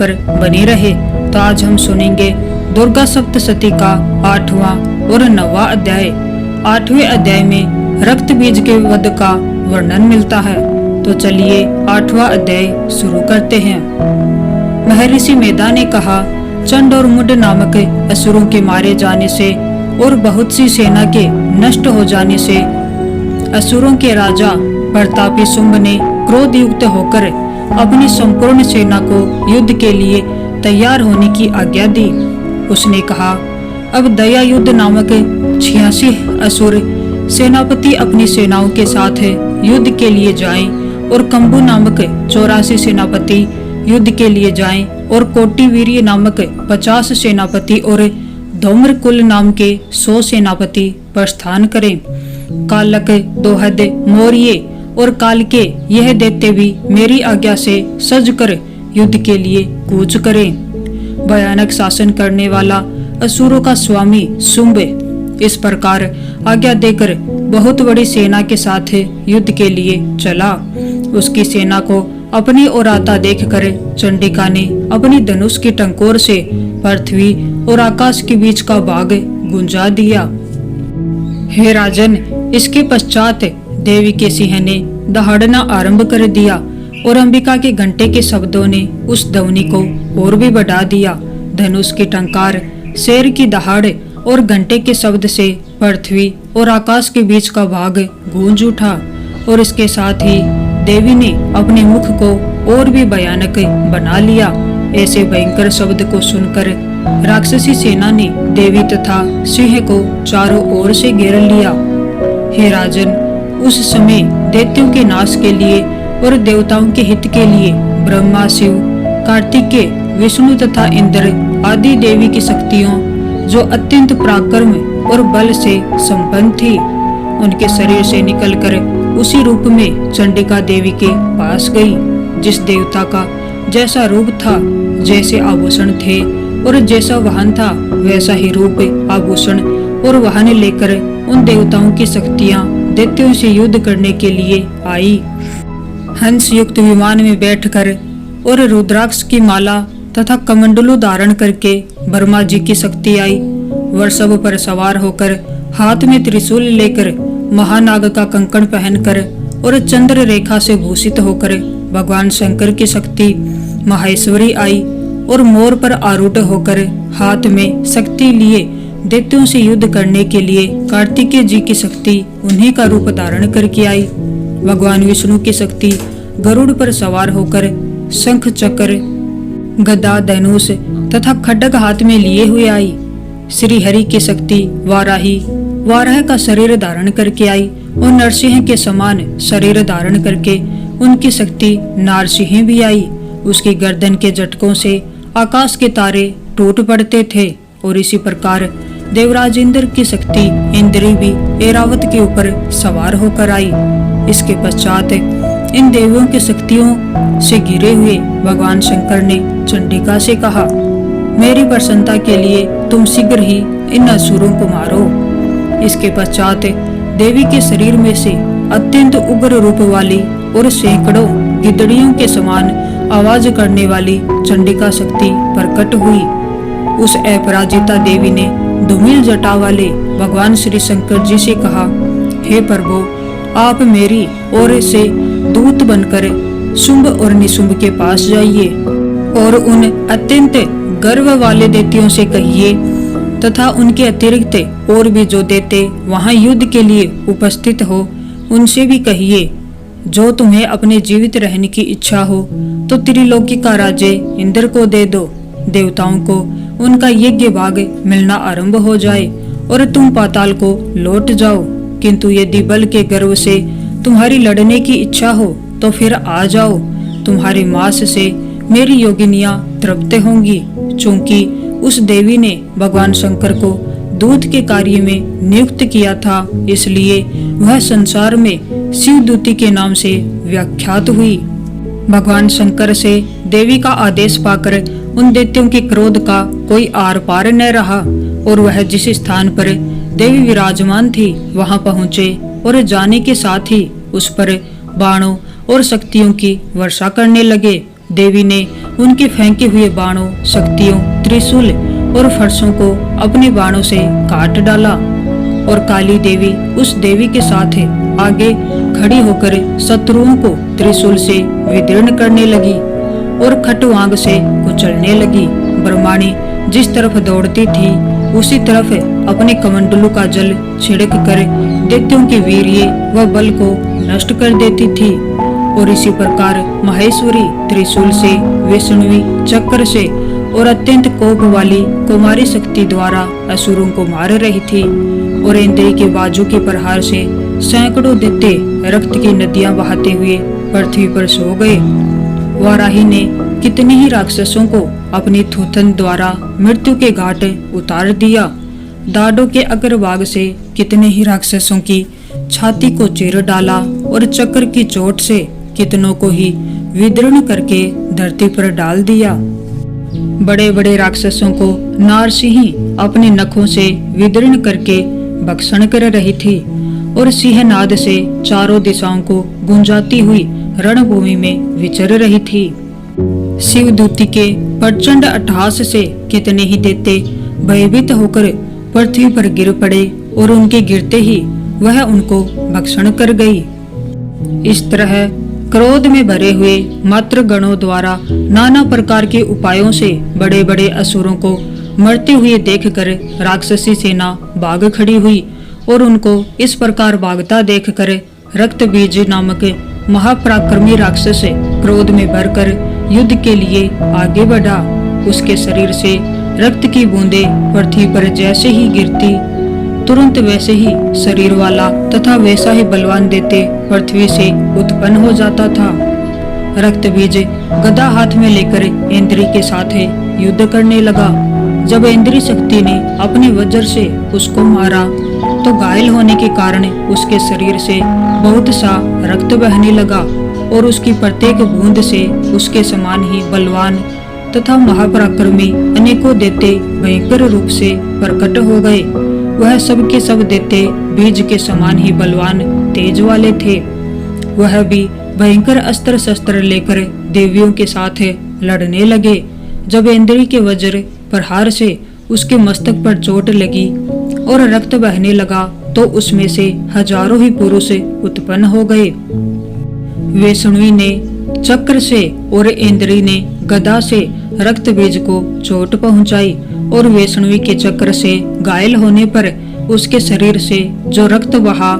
पर बने रहे। तो आज हम सुनेंगे दुर्गा सप्तशती का 8वां और 9वां अध्याय। 8वें अध्याय में रक्त बीज के वध का वर्णन मिलता है। तो चलिए 8वां अध्याय शुरू करते हैं। महर्षि मेधा ने कहा, चंड और मुंड नामक असुरों के मारे जाने से और बहुत सी सेना के नष्ट हो जाने से असुरों के राजा प्रतापी शुंभ ने क्रोध युक्त होकर अपनी संपूर्ण सेना को युद्ध के लिए तैयार होने की आज्ञा दी। उसने कहा, अब दया युद्ध नामक 86 असुर सेनापति अपनी सेनाओं के साथ युद्ध के लिए जाएं और कंबु नामक 84 सेनापति युद्ध के लिए जाएं और कोटिवीर्य नामक 50 सेनापति और धौम्रकुल नाम के 100 सेनापति प्रस्थान करें। कालक, दोहद, मौर्य और काल के यह दैत्य भी मेरी आज्ञा से सज कर युद्ध के लिए कूच करें। भयानक शासन करने वाला असुरों का स्वामी शुंभ इस प्रकार आज्ञा देकर बहुत बड़ी सेना के साथ युद्ध के लिए चला। उसकी सेना को अपनी ओर आता देखकर चंडिका ने अपनी धनुष की टंकोर से पृथ्वी और आकाश के बीच का भाग गुंजा दिया। हे राजन, इसके पश्चात देवी के सिंह ने दहाड़ना आरंभ कर दिया और अंबिका के घंटे के शब्दों ने उस ध्वनि को और भी बढ़ा दिया। धनुष की टंकार, शेर की दहाड़ और घंटे के शब्द से पृथ्वी और आकाश के बीच का भाग गूंज उठा और इसके साथ ही देवी ने अपने मुख को और भी भयानक बना लिया। ऐसे भयंकर शब्द को सुनकर राक्षसी सेना ने देवी तथा सिंह को चारों ओर से घेर लिया। हे राजन, उस समय दैत्यों के नाश के लिए और देवताओं के हित के लिए ब्रह्मा, शिव, कार्तिकेय, विष्णु तथा इंद्र आदि देवी की शक्तियों जो अत्यंत पराक्रम और बल से संपन्न थी, उनके शरीर से निकलकर उसी रूप में चंडिका देवी के पास गई। जिस देवता का जैसा रूप था, जैसे आभूषण थे और जैसा वाहन था, वैसा ही रूप, आभूषण और वाहन लेकर उन देवताओं की शक्तियां दैत्यों से युद्ध करने के लिए आई। हंस युक्त विमान में बैठकर और रुद्राक्ष की माला तथा कमंडलू धारण करके ब्रह्मा जी की शक्ति आई। वृषभ पर सवार होकर हाथ में त्रिशूल लेकर महानाग का कंकण पहनकर और चंद्र रेखा से भूषित होकर भगवान शंकर की शक्ति माहेश्वरी आई और मोर पर आरूढ़ होकर हाथ में शक्ति लिए दैत्यों से युद्ध करने के लिए कार्तिकेय जी की शक्ति उन्हीं का रूप धारण करके आई। भगवान विष्णु की शक्ति गरुड़ पर सवार होकर शंख, चक्र, गदा, धनुष तथा खड्ग हाथ में लिए हुए आई। श्री हरि की शक्ति वाराह का शरीर धारण करके आई और नरसिंह के समान शरीर धारण करके उनकी शक्ति नारसिंह भी आई। उसकी गर्दन के झटकों से आकाश के तारे टूट पड़ते थे और इसी प्रकार देवराज इंद्र की शक्ति इंद्री भी ऐरावत के ऊपर सवार होकर आई। इसके पश्चात इन देवियों की शक्तियों से घिरे हुए भगवान शंकर ने चंडिका से कहा, मेरी प्रसन्नता के लिए तुम शीघ्र ही इन असुरों को मारो। इसके पश्चात देवी के शरीर में से अत्यंत उग्र रूप वाली और सैकड़ों गिदड़ियों के समान आवाज करने वाली चंडिका शक्ति प्रकट हुई। उस अपराजिता देवी ने धूमिल जटा वाले भगवान श्री शंकर जी से कहा, हे प्रभु, आप मेरी ओर से दूत बनकर शुंभ और निशुंभ के पास जाइए और उन अत्यंत गर्व वाले दैत्यों से कहिए तथा उनके अतिरिक्त और भी जो दैत्य वहां युद्ध के लिए उपस्थित हो उनसे भी कहिए, जो तुम्हें अपने जीवित रहने की इच्छा हो तो त्रिलोकी का राज्य इंद्र को दे दो। देवताओं को उनका यज्ञ भाग मिलना आरंभ हो जाए और तुम पाताल को लौट जाओ। किंतु यदि बल के गर्व से तुम्हारी लड़ने की इच्छा हो तो फिर आ जाओ। तुम्हारे मांस से मेरी योगिनियां तृप्त होंगी। चूंकि उस देवी ने भगवान शंकर को दूत के कार्य में नियुक्त किया था, इसलिए वह संसार में शिवदूती के नाम से व्याख्यात हुई। भगवान शंकर से देवी का आदेश पाकर उन दैत्यों के क्रोध का कोई आर पार न रहा और वह जिस स्थान पर देवी विराजमान थी वहां पहुंचे और जाने के साथ ही उस पर बाणों और शक्तियों की वर्षा करने लगे। देवी ने उनके फेंके हुए बाणों, शक्तियों, त्रिशूल और फरसों को अपने बाणों से काट डाला और काली देवी उस देवी के साथ आगे खड़ी होकर शत्रुओं को त्रिशूल से विदीर्ण करने लगी और खटवांग से कुचलने लगी। ब्रह्माणी जिस तरफ दौड़ती थी उसी तरफ अपने कमंडलू का जल छिड़क कर दैत्यों के वीर्य व बल को नष्ट कर देती थी और इसी प्रकार महेश्वरी त्रिशूल से, वैष्णवी चक्र से और अत्यंत कोप वाली कुमारी शक्ति द्वारा असुरों को मार रही थी और इंद्री के बाजू के प्रहार से सैकड़ों दैत्य रक्त की नदियां बहाते हुए पृथ्वी पर सो गए। वाराही ने कितने ही राक्षसों को अपनी थूथन द्वारा मृत्यु के घाट उतार दिया। दाढ़ों के अग्रभाग से कितने ही राक्षसों की छाती को चीर डाला और चक्र की चोट से कितनों को ही विदीर्ण करके धरती पर डाल दिया। बड़े बड़े राक्षसों को नारसिंही अपने नखों से विदीर्ण करके भक्षण कर रही थी और सिंहनाद से चारों दिशाओं को गुंजाती हुई रणभूमि में विचर रही थी। शिवदूती के प्रचंड अट्टहास से कितने ही दैत्य भयभीत होकर पृथ्वी पर गिर पड़े और उनके गिरते ही वह उनको भक्षण कर गई। इस तरह क्रोध में भरे हुए मात्र गणों द्वारा नाना प्रकार के उपायों से बड़े बड़े असुरों को मरते हुए देखकर राक्षसी सेना भाग खड़ी हुई और उनको इस प्रकार भागता देखकर रक्तबीज नामक महापराक्रमी राक्षस क्रोध में भरकर युद्ध के लिए आगे बढ़ा। उसके शरीर से रक्त की बूंदें पृथ्वी पर जैसे ही गिरती तुरंत वैसे ही शरीर वाला तथा वैसा ही बलवान दैत्य पृथ्वी से उत्पन्न हो जाता था। रक्तबीज गदा हाथ में लेकर इंद्री के साथ युद्ध करने लगा। जब इंद्री शक्ति ने अपने वज्र से उसको मारा तो घायल होने के कारण उसके शरीर से बहुत सा रक्त बहने लगा और उसकी प्रत्येक बूंद से उसके समान ही बलवान तथा महापराक्रमी अनेकों दैत्य भयंकर रूप से प्रकट हो गए। वह सब के सब दैत्य बीज के समान ही बलवान तेज वाले थे। वह भी भयंकर अस्त्र शस्त्र लेकर देवियों के साथ लड़ने लगे। जब इंद्री के वज्र प्रहार से उसके मस्तक पर चोट लगी और रक्त बहने लगा तो उसमें से हजारों ही पुरुष उत्पन्न हो गए। वैष्णवी ने चक्र से और इंद्री ने गदा से रक्तबीज को चोट पहुंचाई और वैष्णवी के चक्र से घायल होने पर उसके शरीर से जो रक्त बहा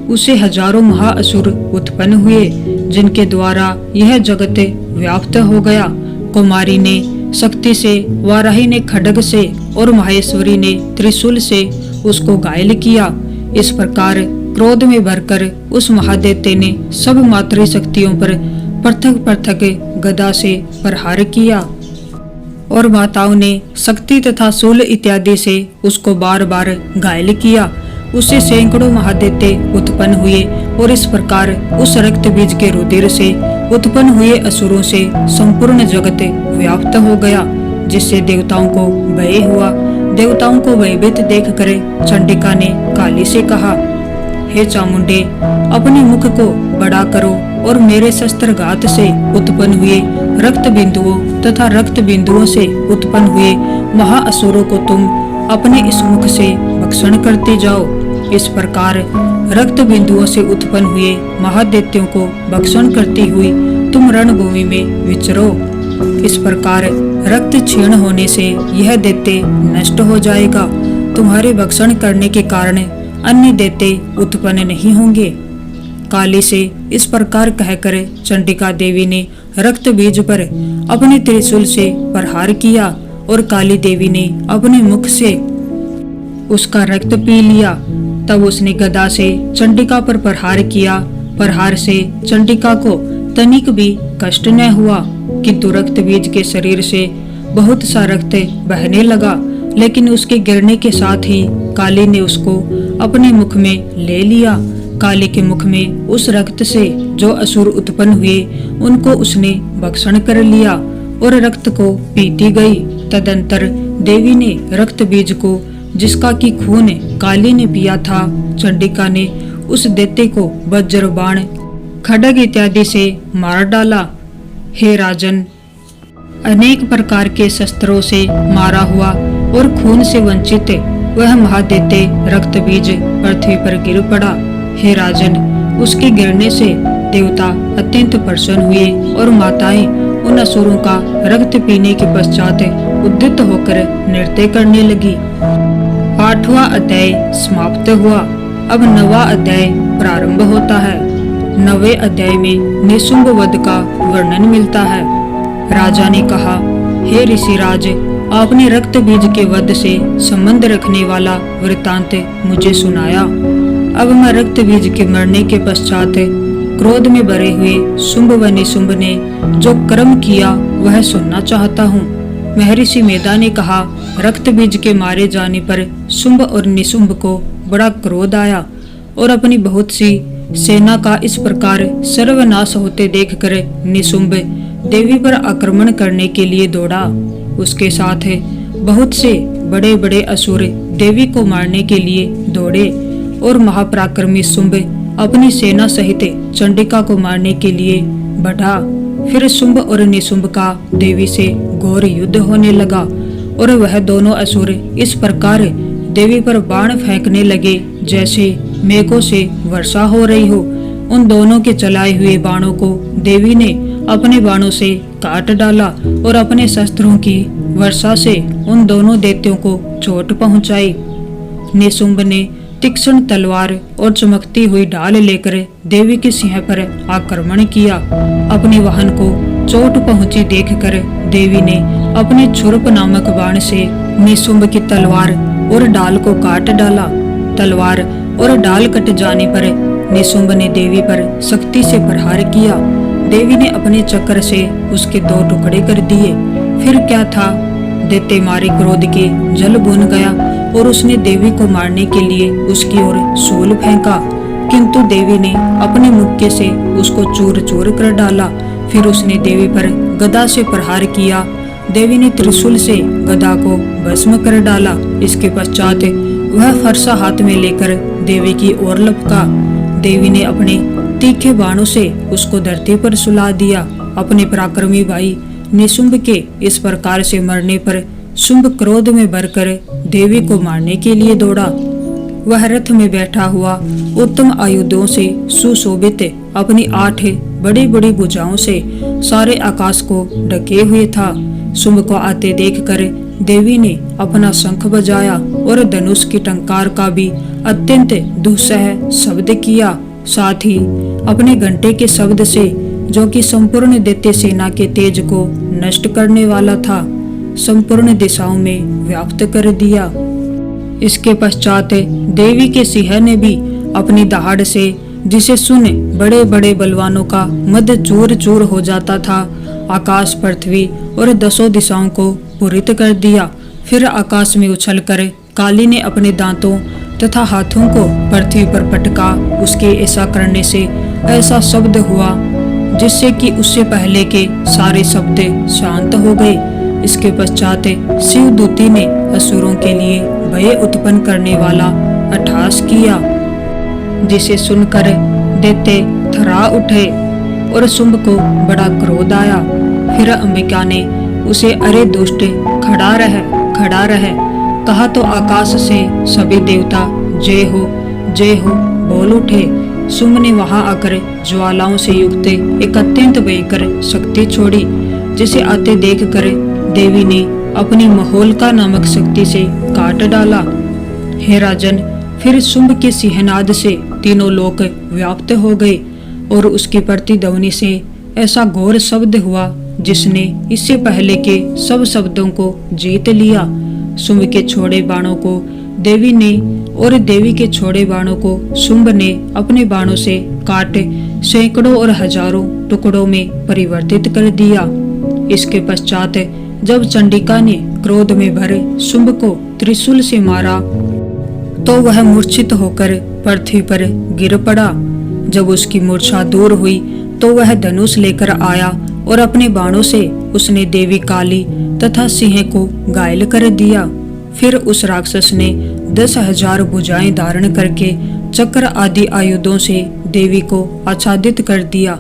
उसे हजारों महाअसुर उत्पन्न हुए जिनके द्वारा यह जगत व्याप्त हो गया। कुमारी ने शक्ति से, वाराही ने खड्ग से और महेश्वरी ने त्रिशूल से उसको घायल किया। इस प्रकार क्रोध में भरकर उस महादैत्य ने सब मातृ शक्तियों पर पृथक पृथक गदा से प्रहार किया और माताओं ने शक्ति तथा शूल इत्यादि से उसको बार बार घायल किया। उससे सैकड़ों महादैत्य उत्पन्न हुए और इस प्रकार उस रक्त बीज के रुधिर से उत्पन्न हुए असुरों से संपूर्ण जगत व्याप्त हो गया, जिससे देवताओं को भय हुआ। देवताओं को भयभीत देखकर चंडिका ने काली से कहा, हे चामुंडे, अपने मुख को बड़ा करो और मेरे शस्त्रघात से उत्पन्न हुए रक्त बिंदुओं तथा रक्त बिंदुओं से उत्पन्न हुए महाअसुरों को तुम अपने इस मुख से भक्षण करते जाओ। इस प्रकार रक्त बिंदुओं से उत्पन्न हुए महादैत्यों को भक्षण करती हुई तुम रणभूमि में विचरो। इस प्रकार रक्त क्षीण होने से यह दैत्य नष्ट हो जाएगा। तुम्हारे भक्षण करने के कारण अन्य दैत्य उत्पन्न नहीं होंगे। काली से इस प्रकार कहकर चंडिका देवी ने रक्त बीज पर अपने त्रिशूल से प्रहार किया और काली देवी ने अपने मुख से उसका रक्त पी लिया। तब उसने गदा से चंडिका पर प्रहार किया। प्रहार से चंडिका को तनिक भी कष्ट न हुआ, किंतु रक्त बीज के शरीर से बहुत सा रक्त बहने लगा। लेकिन उसके गिरने के साथ ही काली ने उसको अपने मुख में ले लिया। काली के मुख में उस रक्त से जो असुर उत्पन्न हुए उनको उसने भक्षण कर लिया और रक्त को पीती गई। तदंतर देवी ने रक्त बीज को, जिसका की खून काली ने पिया था, चंडिका ने उस दैत्य को वज्र बाण, खड्ग इत्यादि से मार डाला। हे राजन, अनेक प्रकार के शस्त्रों से मारा हुआ और खून से वंचित वह महादैत्य रक्त बीज पृथ्वी पर गिर पड़ा। हे राजन, उसके गिरने से देवता अत्यंत प्रसन्न हुए और माताएं उन असुरों का रक्त पीने के पश्चात उद्युक्त होकर नृत्य करने लगी। 8वां अध्याय समाप्त हुआ। अब 9वां अध्याय प्रारंभ होता है। 9वें अध्याय में निशुंभ वध का वर्णन मिलता है। राजा ने कहा, हे ऋषिराज, आपने रक्त बीज के वध से संबंध रखने वाला वृतांत मुझे सुनाया। अब मैं रक्त बीज के मरने के पश्चात क्रोध में भरे हुए शुंभ व निशुंभ ने जो कर्म किया वह सुनना चाहता हूँ। महर्षि मेधा ने कहा, रक्त बीज के मारे जाने पर शुंभ और निशुंभ को बड़ा क्रोध आया और अपनी बहुत सी सेना का इस प्रकार सर्वनाश होते देखकर निशुंभ देवी पर आक्रमण करने के लिए दौड़ा। उसके साथ बहुत से बड़े बड़े असुर देवी को मारने के लिए दौड़े और महापराक्रमी शुंभ अपनी सेना सहित चंडिका को मारने के लिए बढ़ा। फिर शुंभ और निशुंभ का देवी से घोर युद्ध होने लगा और वह दोनों असुर इस प्रकार देवी पर बाण फेंकने लगे जैसे मेघों से वर्षा हो रही हो। उन दोनों के चलाए हुए बाणों को देवी ने अपने बाणों से काट डाला और अपने शस्त्रों की वर्षा से उन दोनों दैत्यों को चोट पहुंचाई। निशुंभ ने तीक्ष्ण तलवार और चमकती हुई ढाल लेकर देवी के सिंह पर आक्रमण किया। अपने वाहन को चोट पहुंची देखकर देवी ने अपने छुरप नामक बाण से निशुंभ की तलवार और डाल को काट डाला। तलवार और डाल कट जाने पर निशुंभ ने देवी पर सख्ती से प्रहार किया। देवी ने अपने चक्र से उसके 2 टुकड़े कर दिए। फिर क्या था, दैत्य मारे क्रोध के जल बुन गया और उसने देवी को मारने के लिए उसकी ओर शूल फेंका, किंतु देवी ने अपने मुक्के से उसको चूर चूर कर डाला। फिर उसने देवी पर गदा से प्रहार किया। देवी ने त्रिशूल से गदा को भस्म कर डाला। इसके पश्चात वह फरसा हाथ में लेकर देवी की ओर लपका। देवी ने अपने तीखे बाणों से उसको धरती पर सुला दिया। अपने पराक्रमी भाई निशुंभ के इस प्रकार से मरने पर शुंभ क्रोध में भरकर देवी को मारने के लिए दौड़ा। वह रथ में बैठा हुआ उत्तम आयुधों से सुशोभित अपनी 8 बड़ी बड़ी भुजाओं से सारे आकाश को ढके हुए था। शुंभ को आते देखकर देवी ने अपना शंख बजाया और धनुष की टंकार का भी अत्यंत दुस्सह शब्द किया। साथ ही अपने घंटे के शब्द से, जो कि संपूर्ण दैत्य सेना के तेज को नष्ट करने वाला था, संपूर्ण दिशाओं में व्याप्त कर दिया। इसके पश्चात देवी के सिंह ने भी अपनी दहाड़ से, जिसे सुन बड़े बड़े बलवानों का मद चूर चूर हो जाता था, आकाश, पृथ्वी और 10 दिशाओं को पूरित कर दिया। फिर आकाश में उछलकर काली ने अपने दांतों तथा हाथों को पृथ्वी पर पटका। उसके ऐसा करने से ऐसा शब्द हुआ जिससे कि उससे पहले के सारे शब्द शांत हो गए। इसके पश्चात शिवदूती ने असुरों के लिए भय उत्पन्न करने वाला अट्टहास किया, जिसे सुनकर दैत्य थर्रा उठे और शुंभ को बड़ा क्रोध आया। फिर अंबिका ने उसे, अरे दुष्ट, खड़ा रह कहा तो आकाश से सभी देवता जय हो बोल उठे। शुंभ ने वहां आकर ज्वालाओं से युक्त एक अत्यंत भयंकर शक्ति छोड़ी, जिसे आते देखकर देवी ने अपनी महोलका नामक शक्ति से काट डाला। हे राजन, फिर शुंभ के सिंहनाद से तीनों लोक व्याप्त हो गए और उसकी प्रतिध्वनि से ऐसा घोर शब्द हुआ जिसने इससे पहले के सब शब्दों को जीत लिया। शुंभ के छोड़े बाणों को देवी ने और देवी के छोड़े बाणों को शुंभ ने अपने बाणों से काट सैकड़ों और हजारों टुकड़ों में परिवर्तित कर दिया। इसके पश्चात जब चंडिका ने क्रोध में भरे शुंभ को त्रिशूल से मारा तो वह मूर्छित होकर पृथ्वी पर गिर पड़ा। जब उसकी मूर्छा दूर हुई तो वह धनुष लेकर आया और अपने बाणों से उसने देवी काली तथा सिंह को घायल कर दिया। फिर उस राक्षस ने 10,000 भुजाएं धारण करके चक्र आदि आयुधों से देवी को आच्छादित कर दिया।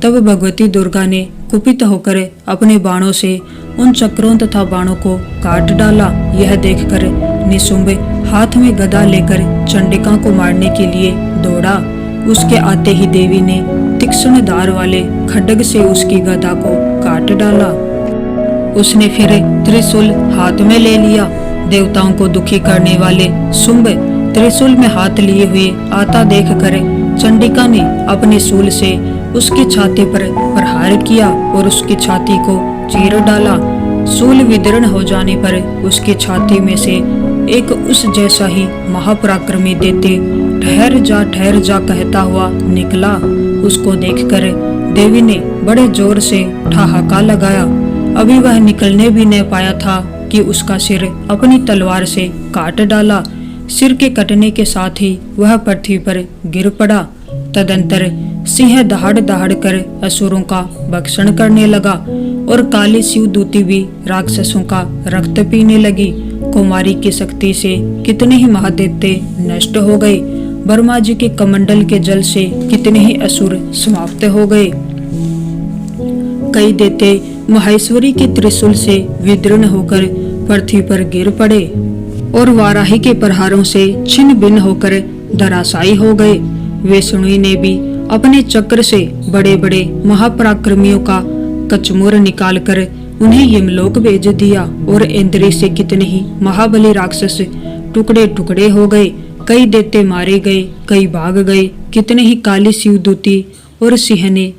तब भगवती दुर्गा ने कुपित होकर अपने बाणों से उन चक्रों तथा बाणों को काट डाला। यह देखकर निशुंभ हाथ में गदा लेकर चंडिका को मारने के लिए दौड़ा। उसके आते ही देवी ने तीक्ष्ण धार वाले खड्ग से उसकी गदा को काट डाला। उसने फिर त्रिशूल हाथ में ले लिया। देवताओं को दुखी करने वाले शुंभ त्रिशूल में हाथ लिए हुए आता देखकर चंडिका ने अपने शूल से उसकी छाती पर प्रहार किया और उसकी छाती को चीर डाला। शूल विदीर्ण हो जाने पर उसकी छाती में से एक उस जैसा ही महापराक्रमी दैत्य ठहर जा कहता हुआ निकला। उसको देखकर देवी ने बड़े जोर से ठहाका लगाया। अभी वह निकलने भी न पाया था कि उसका सिर अपनी तलवार से काट डाला। सिर के कटने के साथ ही वह पृथ्वी पर गिर पड़ा। तदंतर सिंह दहाड़ दहाड़ कर असुरों का भक्षण करने लगा और काली शिवदूती भी राक्षसों का रक्त पीने लगी। कुमारी की शक्ति से कितने ही महादैत्य नष्ट हो गए। ब्रह्मा जी के कमंडल के जल से कितने ही असुर समाप्त हो गए। कई दैत्य महेश्वरी के त्रिशूल से विदीर्ण होकर पृथ्वी पर गिर पड़े और वाराही के प्रहारों से छिन्न भिन्न होकर धराशायी हो गए। वैष्णवी ने भी अपने चक्र से बड़े बड़े महापराक्रमियों का कचमोर निकालकर उन्हें यमलोक भेज दिया और इंद्री से कितने ही महाबली राक्षस टुकड़े टुकड़े हो गए। कई दैत्य मारे गए, कई भाग गए, कितने ही काली शिवदूती और सिंह ने